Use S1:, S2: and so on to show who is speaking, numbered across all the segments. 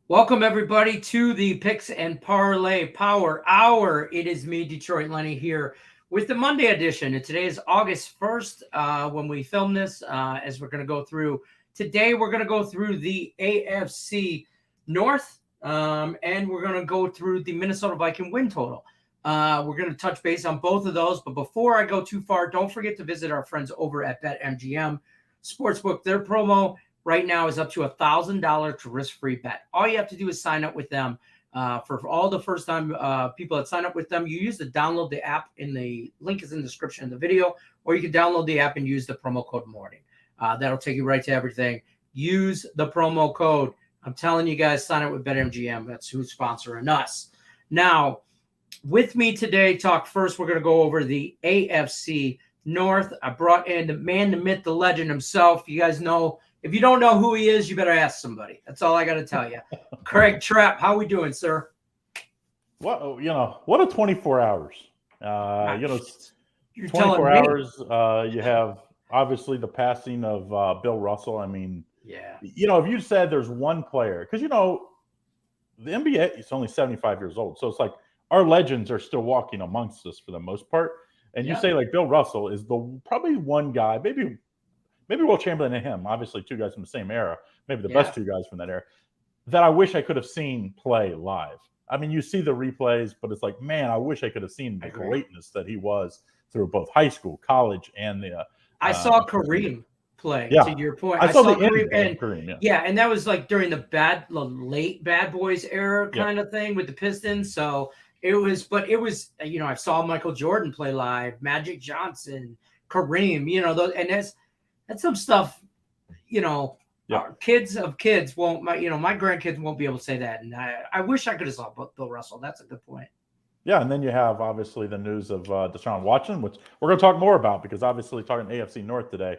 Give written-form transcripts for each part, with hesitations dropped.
S1: Welcome everybody to the Picks and Parlay Power Hour. It is me, Detroit Lenny, here with the Monday edition. And today is August 1st when we film this, as we're going to go through. Today we're going to go through the AFC North, and we're going to go through the Minnesota Viking win total. We're going to touch base on both of those. But before I go too far, don't forget to visit our friends over at BetMGM Sportsbook. Their promo right now is up to $1,000 to risk-free bet. All you have to do is sign up with them. For all the first-time people that sign up with them, you use the download the app. In the link is in the description of the video, or you can download the app and use the promo code morning. That'll take you right to everything. Use the promo code. I'm telling you guys, sign up with BetMGM. That's who's sponsoring us. Now, with me today, we're going to go over the AFC North. I brought in the man, the myth, the legend himself. You guys know. If you don't know who he is, you better ask somebody. That's all I got to tell you. Craig Trapp, how we doing, sir?
S2: Well, what a 24 hours.
S1: You're
S2: 24 hours. You have obviously the passing of Bill Russell. I mean,
S1: yeah.
S2: If you said there's one player, because the NBA is only 75 years old, so it's like our legends are still walking amongst us for the most part. And you say like Bill Russell is probably one guy, maybe Will Chamberlain and him, obviously two guys from the same era, maybe the best two guys from that era, that I wish I could have seen play live. I mean, you see the replays, but it's like, man, I wish I could have seen the greatness that he was through both high school, college, and the.
S1: I saw Kareem play.
S2: Yeah.
S1: To your point,
S2: I saw Kareem,
S1: and that was like during the late Bad Boys era kind of thing with the Pistons. So it was, I saw Michael Jordan play live, Magic Johnson, Kareem, and that's some stuff, our kids of kids won't, my grandkids won't be able to say that. And I wish I could have saw Bill Russell. That's a good point.
S2: Yeah, and then you have obviously the news of Deshaun Watson, which we're going to talk more about because obviously talking AFC North today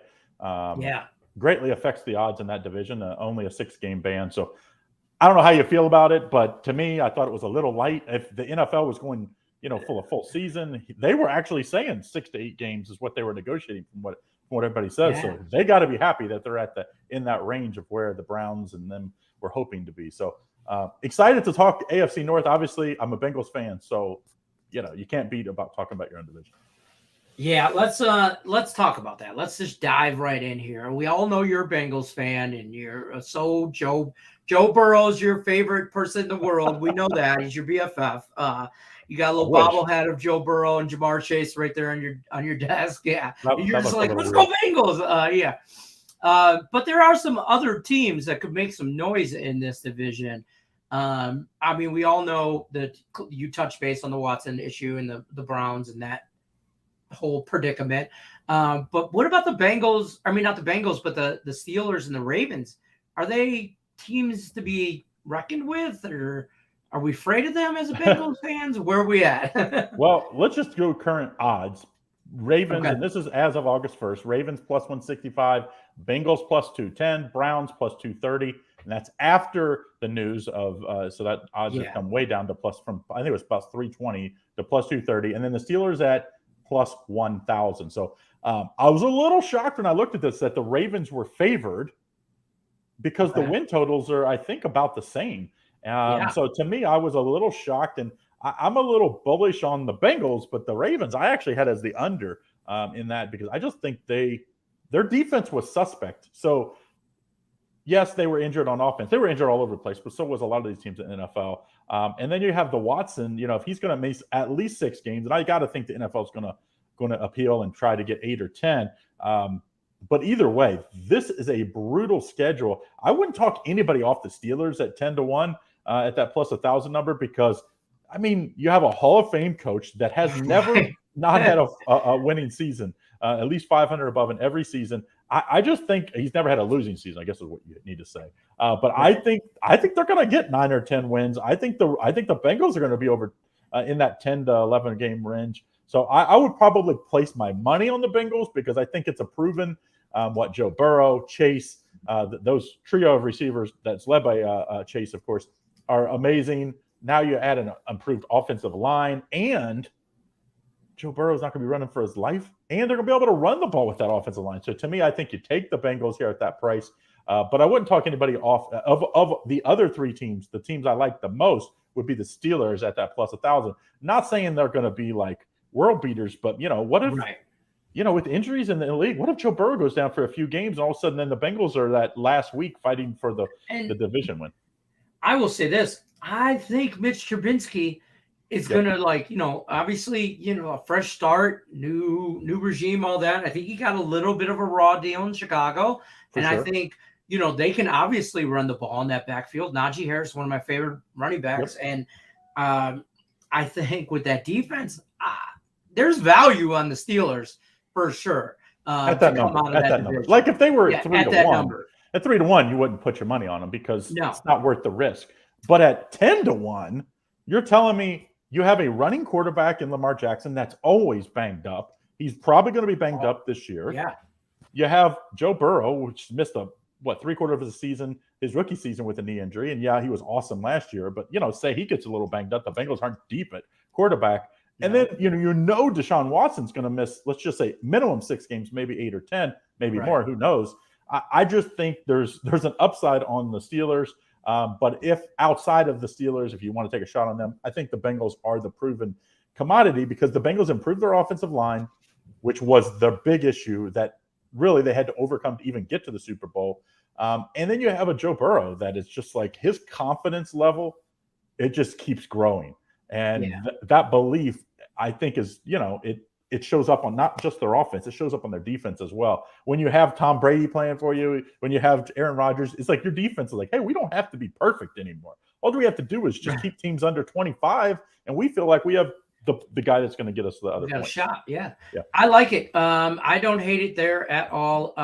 S2: greatly affects the odds in that division. Only a 6-game ban. So I don't know how you feel about it, but to me, I thought it was a little light. If the NFL was going, full season, they were actually saying 6 to 8 games is what they were negotiating from what everybody says. So they got to be happy that they're in that range of where the Browns and them were hoping to be. So excited to talk AFC North. Obviously, I'm a Bengals fan, so you can't beat about talking about your own division.
S1: Yeah, let's talk about that. Let's just dive right in here. We all know you're a Bengals fan, and you're Joe Burrow's your favorite person in the world. We know that he's your BFF. You got a little bobblehead of Joe Burrow and Jamar Chase right there on your desk. Yeah, you're just like, let's go Bengals. But there are some other teams that could make some noise in this division. I mean, we all know that you touched base on the Watson issue and the Browns and that whole predicament. But what about the Bengals? I mean, not the Bengals, but the Steelers and the Ravens. Are they teams to be reckoned with, or are we afraid of them as a Bengals fans? Where are we at?
S2: Well, let's just go current odds. Ravens, and this is as of August 1st, Ravens plus 165, Bengals plus 210, Browns plus 230. And that's after the news of, so that odds have come way down to I think it was plus 320 to plus 230. And then the Steelers at plus 1,000. So I was a little shocked when I looked at this that the Ravens were favored because the win totals are, I think, about the same. So to me, I was a little shocked, and I'm a little bullish on the Bengals, but the Ravens I actually had as the under in that because I just think their defense was suspect. So yes, they were injured on offense. They were injured all over the place, but so was a lot of these teams in the NFL. And then you have the Watson. If he's going to miss at least 6 games, and I got to think the NFL is going to appeal and try to get 8 or 10. But either way, this is a brutal schedule. I wouldn't talk anybody off the Steelers at 10-1 at that plus 1,000 number because, I mean, you have a Hall of Fame coach that has never not had a winning season, at least 500 above in every season. I just think he's never had a losing season, I guess is what you need to say. But I think they're going to get 9 or 10 wins. I think the Bengals are going to be over in that 10 to 11 game range. So I would probably place my money on the Bengals because I think it's a proven Joe Burrow, Chase, those trio of receivers that's led by Chase, of course, are amazing. Now you add an improved offensive line, and Joe Burrow is not going to be running for his life, and they're going to be able to run the ball with that offensive line. So to me, I think you take the Bengals here at that price. But I wouldn't talk anybody off of the other three teams. The teams I like the most would be the Steelers at that plus 1,000. Not saying they're going to be like world beaters, but what if, with injuries in the league, what if Joe Burrow goes down for a few games and all of a sudden then the Bengals are that last week fighting for the division win?
S1: I will say this. I think Mitch Trubisky is going to obviously, a fresh start, new regime, all that. I think he got a little bit of a raw deal in Chicago. I think, they can obviously run the ball in that backfield. Najee Harris, one of my favorite running backs. And I think with that defense, there's value on the Steelers for sure.
S2: At that number. Like if they were 3-1, at 3-1, you wouldn't put your money on them because it's not worth the risk. But at 10-1, you're telling me you have a running quarterback in Lamar Jackson that's always banged up. He's probably going to be banged up this year.
S1: Yeah.
S2: You have Joe Burrow, which missed three-quarters of the season, his rookie season with a knee injury. And he was awesome last year. But, say he gets a little banged up. The Bengals aren't deep at quarterback. And then, Deshaun Watson's going to miss, let's just say, minimum 6 games, maybe 8 or 10, maybe more. Who knows? I just think there's an upside on the Steelers. But if outside of the Steelers, if you want to take a shot on them, I think the Bengals are the proven commodity because the Bengals improved their offensive line, which was the big issue that really they had to overcome to even get to the Super Bowl. And then you have a Joe Burrow that is just like his confidence level, it just keeps growing. And that belief, I think, is, it shows up on not just their offense, it shows up on their defense as well. When you have Tom Brady playing for you, when you have Aaron Rodgers, it's like your defense is like, hey, we don't have to be perfect anymore. All we have to do is just keep teams under 25, and we feel like we have the guy that's going to get us the other point.
S1: A shot. Yeah. I like it. I don't hate it there at all.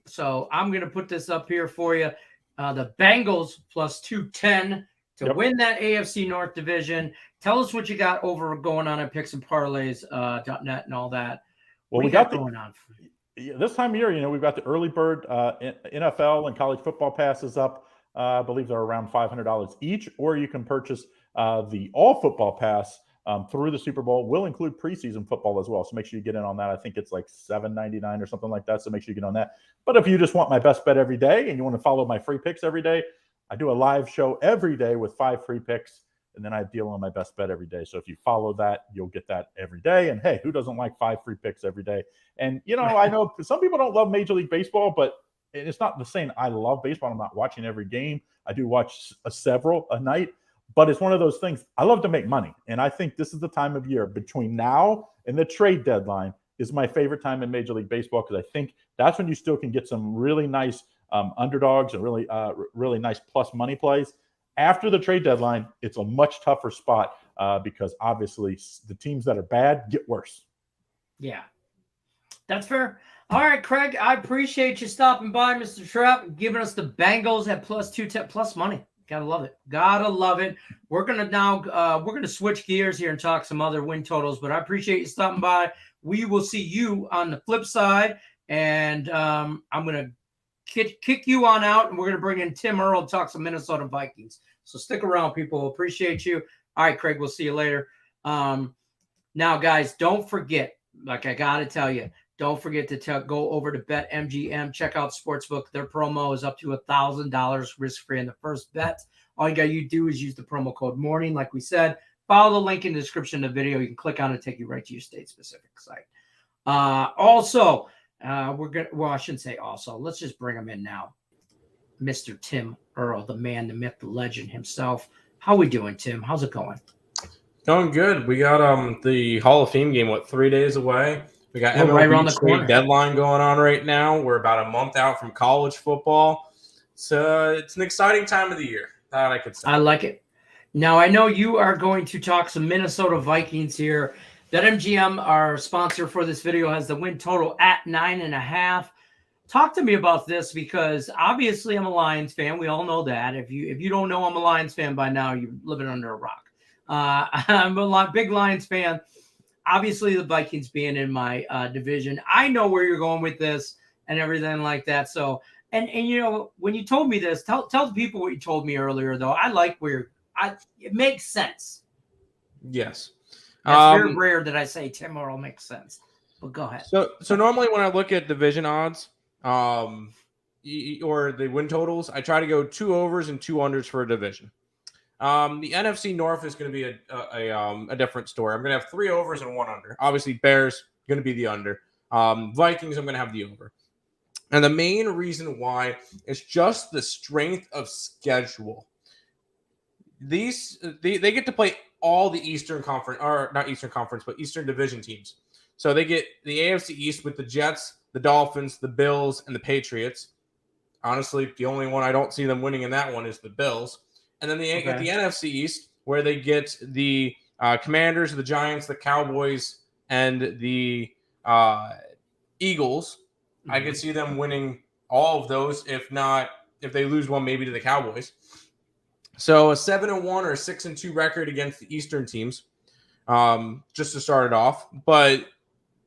S1: So I'm going to put this up here for you. The Bengals plus 210 to win that AFC North division. Tell us what you got over going on at Picks and Parlays, .net and all that.
S2: Well, we got going on this time of year. We've got the early bird NFL and college football passes up. I believe they're around $500 each, or you can purchase the all football pass through the Super Bowl. Will include preseason football as well. So make sure you get in on that. I think it's like $7.99 or something like that. So make sure you get on that. But if you just want my best bet every day and you want to follow my free picks every day, I do a live show every day with 5 free picks. And then I deal on my best bet every day. So if you follow that, you'll get that every day. And hey, who doesn't like 5 free picks every day? And, I know some people don't love Major League Baseball, but it's not the same. I love baseball. I'm not watching every game. I do watch several a night, but it's one of those things. I love to make money. And I think this is the time of year between now and the trade deadline is my favorite time in Major League Baseball because I think that's when you still can get some really nice underdogs and really nice plus money plays. After the trade deadline, it's a much tougher spot because obviously the teams that are bad get worse.
S1: Yeah, that's fair. All right, Craig, I appreciate you stopping by, Mr. Trapp, giving us the Bengals at plus 210 plus money. Gotta love it. Gotta love it. We're gonna switch gears here and talk some other win totals, but I appreciate you stopping by. We will see you on the flip side, and I'm gonna kick you on out, and we're going to bring in Tim Earl to talk some Minnesota Vikings. So stick around, people. Appreciate you. All right, Craig, we'll see you later. Now, guys, don't forget, like I got to tell you, don't forget to go over to BetMGM. Check out Sportsbook. Their promo is up to $1,000 risk-free in the first bet. All you got to do is use the promo code MORNING, like we said. Follow the link in the description of the video. You can click on it, take you right to your state-specific site. Also, I shouldn't say also. Let's just bring him in now. Mr. Tim Earl, the man, the myth, the legend himself. How we doing, Tim? How's it going?
S3: Going good. We got the Hall of Fame game, 3 days away. We got MLB
S1: right around the corner.
S3: Deadline going on right now. We're about a month out from college football. So it's an exciting time of the year, that I could say.
S1: I like it. Now, I know you are going to talk some Minnesota Vikings here. BetMGM, our sponsor for this video, has the win total at 9.5. Talk to me about this because obviously I'm a Lions fan. We all know that. If you don't know I'm a Lions fan by now, you're living under a rock. I'm a big Lions fan. Obviously, the Vikings being in my division. I know where you're going with this and everything like that. So, and when you told me this, tell the people what you told me earlier, though. I like it makes sense.
S3: Yes.
S1: That's very rare that I say Tim Earl makes sense. But go ahead.
S3: So normally when I look at division odds, or the win totals, I try to go 2 overs and 2 unders for a division. The NFC North is going to be a different story. I'm going to have 3 overs and 1 under. Obviously, Bears going to be the under. Vikings, I'm going to have the over. And the main reason why is just the strength of schedule. They get to play all the Eastern Conference, or not Eastern Conference, but Eastern Division teams. So they get the AFC East with the Jets, the Dolphins, the Bills, and the Patriots. Honestly, the only one I don't see them winning in that one is the Bills. And then they get the NFC East, where they get the Commanders, the Giants, the Cowboys, and the Eagles. Mm-hmm. I could see them winning all of those, if they lose one, maybe to the Cowboys. So a 7-1 or a 6-2 record against the Eastern teams, just to start it off. But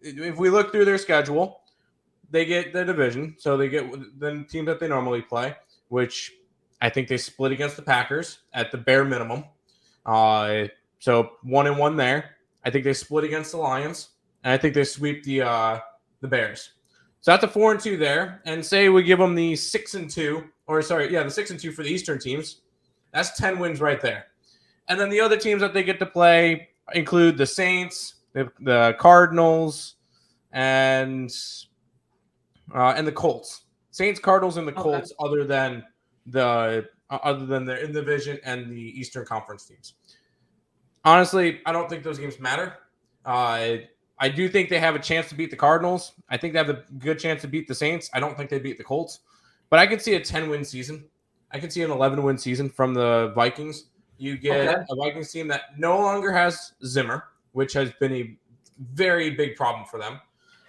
S3: if we look through their schedule, they get the division. So they get the teams that they normally play, which I think they split against the Packers at the bare minimum. So 1-1 there. I think they split against the Lions, and I think they sweep the Bears. So that's a 4-2 there. And say we give them the 6-2, the 6-2 for the Eastern teams. That's 10 wins right there. And then the other teams that they get to play include the Saints, the Cardinals, and the Colts. Saints, Cardinals, and the Colts, other than the in the division and the Eastern Conference teams. Honestly, I don't think those games matter. I do think they have a chance to beat the Cardinals. I think they have a good chance to beat the Saints. I don't think they beat the Colts. But I could see a 10-win season. I could see an 11-win season from the Vikings. You get a Vikings team that no longer has Zimmer, which has been a very big problem for them.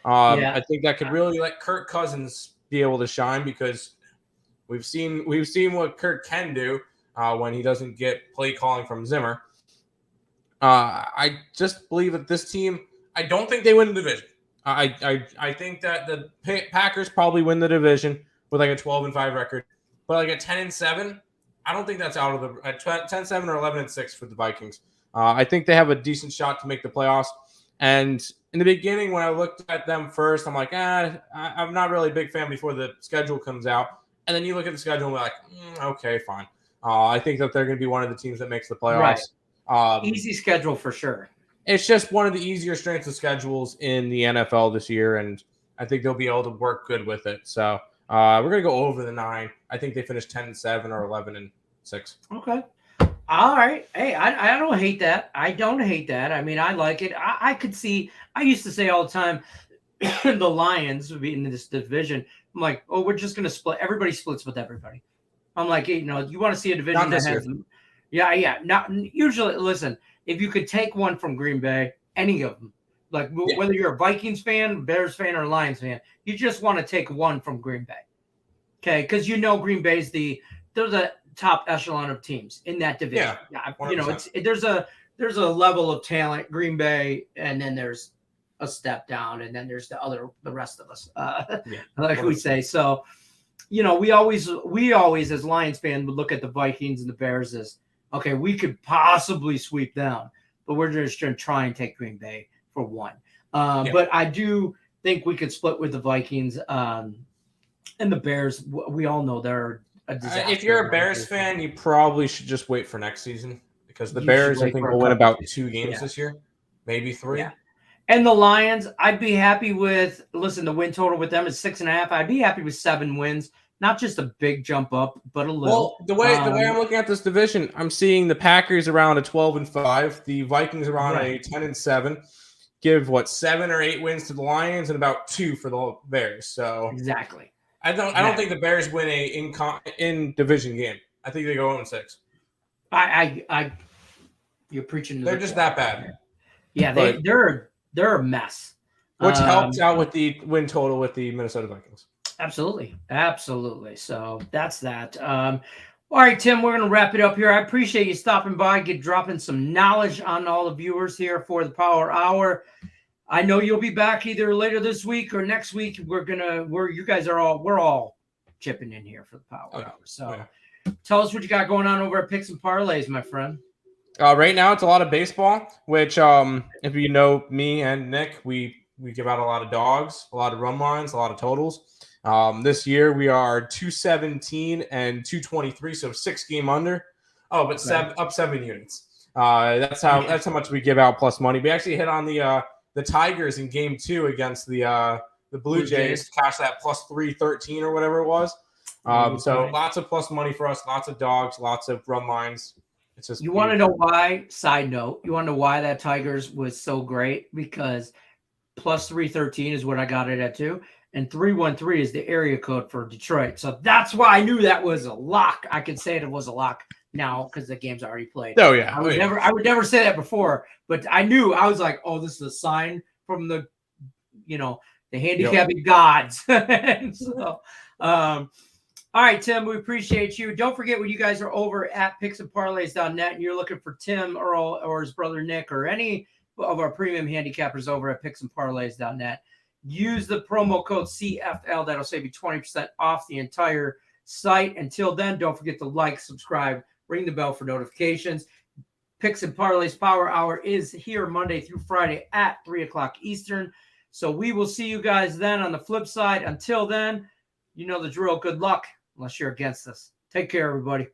S3: I think that could really let Kirk Cousins be able to shine, because we've seen what Kirk can do when he doesn't get play calling from Zimmer. I just believe that this team, I don't think they win the division. I think that the Packers probably win the division with like a 12-5 record, but like a 10-7, I don't think that's out of the 10-7 or 11-6 for the Vikings. I think they have a decent shot to make the playoffs. And in the beginning, when I looked at them first, I'm like, I'm not really a big fan before the schedule comes out. And then you look at the schedule and we're like, okay, fine. I think that they're going to be one of the teams that makes the playoffs.
S1: Right. Easy schedule for sure.
S3: It's just one of the easier strengths of schedules in the NFL this year, and I think they'll be able to work good with it. So we're going to go over the 9. I think they finished 10-7 or 11-6.
S1: Okay. All right. Hey, I don't hate that. I don't hate that. I mean, I like it. I could see, I used to say all the time, the Lions would be in this division. I'm like, oh, we're just going to split. Everybody splits with everybody. I'm like, you want to see a division that has them. Yeah. Not usually. Listen, if you could take one from Green Bay, any of them, like whether you're a Vikings fan, Bears fan, or Lions fan, you just want to take one from Green Bay. Okay, because Green Bay's they're the top echelon of teams in that division. Yeah, there's a level of talent, Green Bay, and then there's a step down, and then there's the rest of us, like we say. So, we always as Lions fans would look at the Vikings and the Bears as, okay, we could possibly sweep them, but we're just going to try and take Green Bay for one. But I do think we could split with the Vikings and the Bears. We all know they're a disaster.
S3: If you're a Bears fan, you probably should just wait for next season, because the Bears, I think, will win about 2 games this year, maybe 3. Yeah.
S1: And the Lions, I'd be happy with, the win total with them is 6.5. I'd be happy with 7 wins. Not just a big jump up, but a little.
S3: Well, the way I'm looking at this division, I'm seeing the Packers around a 12-5, the Vikings around a 10-7. Give 7 or 8 wins to the Lions and about 2 for the Bears. So
S1: exactly.
S3: I don't think the Bears win a in division game. I think they go 0-6.
S1: You're preaching.
S3: They're just that bad.
S1: Yeah, they're a mess.
S3: Which helps out with the win total with the Minnesota Vikings.
S1: Absolutely. So that's that. All right, Tim, we're going to wrap it up here. I appreciate you stopping by, dropping some knowledge on all the viewers here for the Power Hour. I know you'll be back either later this week or next week. We're all chipping in here for the Power Hour. So tell us what you got going on over at Picks and Parlays, my friend.
S3: Right now, it's a lot of baseball, which if you know me and Nick, we give out a lot of dogs, a lot of run lines, a lot of totals. This year we are 217 and 223, so 6 game under. Oh, but up 7 units. That's how much we give out plus money. We actually hit on the Tigers in game 2 against the Blue Jays. Cash that plus 313 or whatever it was. So lots of plus money for us, lots of dogs, lots of run lines. It's just
S1: want to know why? Side note, you want to know why that Tigers was so great? Because plus 313 is what I got it at too, and 313 is the area code for Detroit. So that's why I knew that was a lock. I could say it was a lock now because the game's already played.
S3: Oh yeah,
S1: I would never say that before, but I knew. I was like, oh, this is a sign from the handicapping gods. So, all right, Tim, we appreciate you. Don't forget when you guys are over at picksandparlays.net and you're looking for Tim, Earl, or his brother Nick, or any of our premium handicappers over at picksandparlays.net, use the promo code CFL. That'll save you 20% off the entire site. Until then, don't forget to like, subscribe, ring the bell for notifications. Picks and Parlays Power Hour is here Monday through Friday at 3 o'clock Eastern. So we will see you guys then on the flip side. Until then, you know the drill. Good luck, unless you're against us. Take care, everybody.